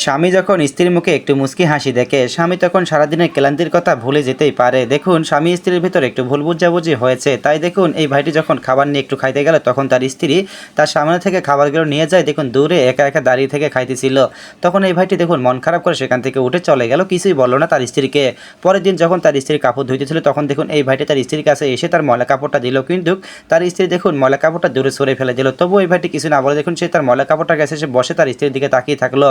স্বামী যখন স্ত্রীর মুখে একটু মুচকি হাসি দেখে স্বামী তখন সারাদিনের ক্লান্তির কথা ভুলে যেতেই পারে। দেখুন স্বামী স্ত্রীর ভিতর একটু ভুল বুঝাবুঝি হয়েছে, তাই দেখুন এই ভাইটি যখন খাবার নিয়ে একটু খাইতে গেল তখন তার স্ত্রী তার সামনে থেকে খাবারগুলো নিয়ে যায়। দেখুন দূরে একা একা দাঁড়িয়ে থেকে খাইতেছিল। তখন এই ভাইটি দেখুন মন খারাপ করে সেখান থেকে উঠে চলে গেল, কিছুই বললো না তার স্ত্রীকে। পরের দিন যখন তার স্ত্রী কাপড় ধুইতেছিল তখন দেখুন এই ভাইটি তার স্ত্রীর কাছে এসে তার ময়লা কাপড়টা দিল, কিন্তু তার স্ত্রী দেখুন ময়লা কাপড়টা দূরে সরে ফেলে দিল। তবুও এই ভাইটি কিছু না বলে দেখুন সে তার ময়লা কাপড়টার কাছে এসে বসে তার স্ত্রীর দিকে তাকিয়ে থাকলো।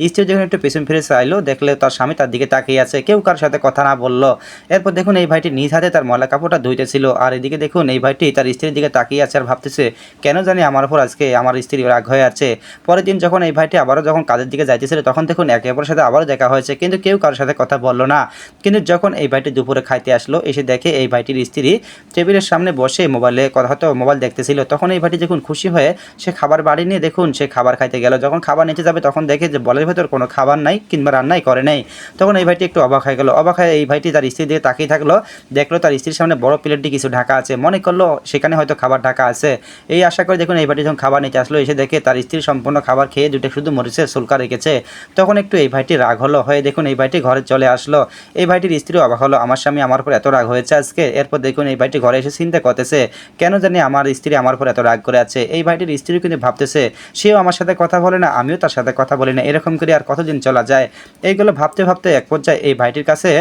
স্ত্রী যখন একটু পেছন ফিরে চাইলো, দেখলে তার স্বামী তার দিকে তাকিয়ে আছে, কেউ কার সাথে কথা না বললো। এরপর দেখুন এই ভাইটি নিজ হাতে তার ময়লা কাপড়টা ধুইতেছিল, আর এদিকে দেখুন এই ভাইটি তার স্ত্রীর দিকে তাকিয়ে আছে আর ভাবতেছে কেন জানি আমার উপর আজকে আমার স্ত্রী রাগ হয়ে আছে। পরের দিন যখন এই ভাইটি আবারও যখন কাজের দিকে যাইতেছিল তখন দেখুন একে অপরের সাথে আবারও দেখা হয়েছে, কিন্তু কেউ কারোর সাথে কথা বললো না। কিন্তু যখন এই ভাইটি দুপুরে খাইতে আসলো, এসে দেখে এই ভাইটির স্ত্রী টেবিলের সামনে বসে মোবাইলে কথা হয়তো মোবাইল দেখতেছিল। তখন এই ভাইটি দেখুন খুশি হয়ে সে খাবার বাড়ি নিয়ে দেখুন সে খাবার খাইতে গেল। যখন খাবার নিতে যাবে তখন দেখে যে বলের ভেতর কোনো খাবার নাই কিংবা রান্নাই করে নাই। তখন এই ভাইটি একটু অবাক হয়ে গেল। অবাক হয়ে এই ভাইটি তার স্ত্রীর দিকে তাকিয়ে থাকলো, দেখলো তার স্ত্রীর সামনে বড় প্লেটটি কিছু ঢাকা আছে, মনে করলো সেখানে হয়তো খাবার ঢাকা আছে। এই আশা করে দেখুন এই ভাইটি যখন খাবার নিতে আসলো, এসে দেখে তার স্ত্রী সম্পূর্ণ খাবার খেয়ে দুটো শুধু মরিচের সুলকা রেখেছে। তখন একটু এই ভাইটি রাগ হলো, হয়ে দেখুন এই ভাইটি ঘরে চলে আসলো। এই ভাইটির স্ত্রী অবাক হলো, আমার স্বামী আমার উপর এত রাগ হয়েছে আজকে। এরপর দেখুন এই ভাইটি ঘরে এসে চিন্তা করতেছে কেন জানি আমার স্ত্রী আমার উপর এত রাগ করে আছে। এই ভাইটির স্ত্রী কিন্তু ভাবতেছে সেও আমার সাথে কথা বলে না, আমিও তার সাথে কথা বলি না, এরকম করে আর কতদিন চলা যায়। এইগুলো ভাবতে ভাবতে এক পর্যায়ে এই ভাইটির কাছে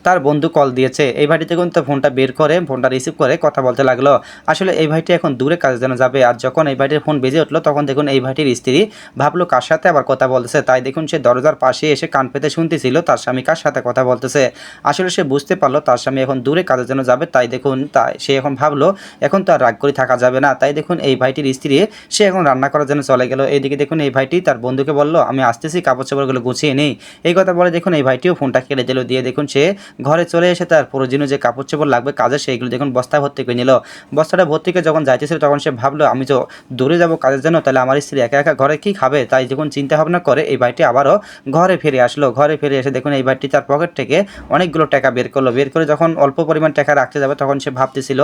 তার বন্ধু কল দিয়েছে। এই ভাইটি তখন তো ফোনটা বের করে ফোনটা রিসিভ করে কথা বলতে লাগলো। আসলে এই ভাইটি এখন দূরে কাজে যেন যাবে, আর যখন এই ভাইটির ফোন বেজে উঠলো তখন দেখুন এই ভাইটির স্ত্রী ভাবলো কার সাথে আবার কথা বলতেছে, তাই দেখুন সে দরজার পাশে এসে কান পেতে শুনতেছিল তার স্বামী কার সাথে কথা বলতেছে। আসলে সে বুঝতে পারলো তার স্বামী এখন দূরে কাজে যেন যাবে, তাই দেখুন তাই সে এখন ভাবলো এখন তো আর রাগ করে থাকা যাবে না। তাই দেখুন এই ভাইটির স্ত্রী সে এখন রান্না করার জন্য চলে গেল। এইদিকে দেখুন এই ভাইটি তার বন্ধুকে বললো আমি আসতেছি, কাপড় চাপড়গুলো গুছিয়ে নেই। এই কথা বলে দেখুন এই ভাইটিও ফোনটা কেটে দিল, দিয়ে দেখুন সে ঘরে চলে এসে তার প্রয়োজনীয় যে কাপড় চোপড় লাগবে কাজে সেইগুলো দেখুন বস্তা ভর্তি করে নিল। বস্তাটা ভর্তি করে যখন যাইতেছিল তখন সে ভাবলো আমি তো দূরে যাব কাজের জন্য, তাহলে আমার স্ত্রী একা একা ঘরে কি খাবে। তাই যখন চিন্তা ভাবনা করে এই ভাইটি আবারও ঘরে ফিরে আসলো। ঘরে ফিরে এসে দেখুন এই ভাইটি তার পকেট থেকে অনেকগুলো টাকা বের করলো। বের করে যখন অল্প পরিমাণ টাকা রাখতে যাবে তখন সে ভাবতেছিল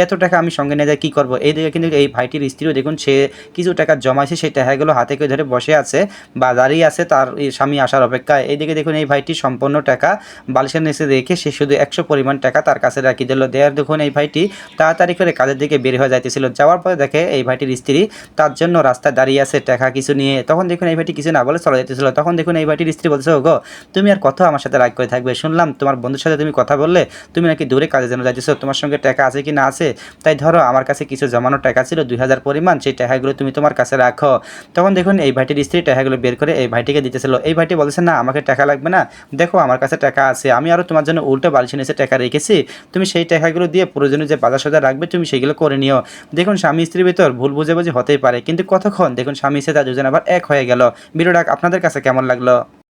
এত টাকা আমি সঙ্গে নিয়ে যাই কী করবো। এই দিকে কিন্তু এই ভাইটির স্ত্রীও দেখুন সে কিছু টাকা জমাইছে, সেই টাকাগুলো হাতে করে ধরে বসে আছে বা দাঁড়িয়ে আছে তার স্বামী আসার অপেক্ষায়। এইদিকে দেখুন এই ভাইটি সম্পূর্ণ টাকা বালিশের নিচে রেখে সে শুধু 100 পরিমাণ টাকা তার কাছে রাখি দিল। দেয়ার দেখুন এই ভাইটি তাড়াতাড়ি করে কাজের দিকে বের হয়ে যাইতেছিল। যাওয়ার পরে দেখে এই ভাইটির স্ত্রী তার জন্য রাস্তায় দাঁড়িয়ে আছে টাকা কিছু নিয়ে। তখন দেখুন এই ভাইটি কিছু না বলে চলে যেতেছিল। তখন দেখুন এই ভাইটির স্ত্রী বলছে ওগো তুমি আর কত আমার সাথে রাগ করে থাকবে, শুনলাম তোমার বন্ধুর সাথে তুমি কথা বললে, তুমি নাকি দূরে কাজে যেন যাইতেছো, তোমার সঙ্গে টাকা আছে কি না আছে, তাই ধরো আমার কাছে কিছু জমানো টাকা ছিল 2000 পরিমাণ, সেই টাকাগুলো তুমি তোমার কাছে রাখো। তখন দেখুন এই ভাইটির স্ত্রী টাকাগুলো বের করে এই ভাইটিকে দিতেছিল। এই ভাইটি বলছে না আমাকে টাকা লাগবে না, দেখো আমার কাছে টাকা আছে, আমি আরও তোমার জন্য উল্টো বালিশের নিচে টাকা রেখেছি, তুমি সেই টাকাগুলো দিয়ে প্রয়োজনীয় যে বাজার সদাই রাখবে তুমি সেগুলো করে নিও। দেখুন স্বামী স্ত্রীর ভিতর ভুল বুঝাবুঝি হতেই পারে, কিন্তু কতক্ষণ দেখুন স্বামী স্ত্রী তার দুজন আবার এক হয়ে গেল। ভিডিওটা আপনাদের কাছে কেমন লাগলো?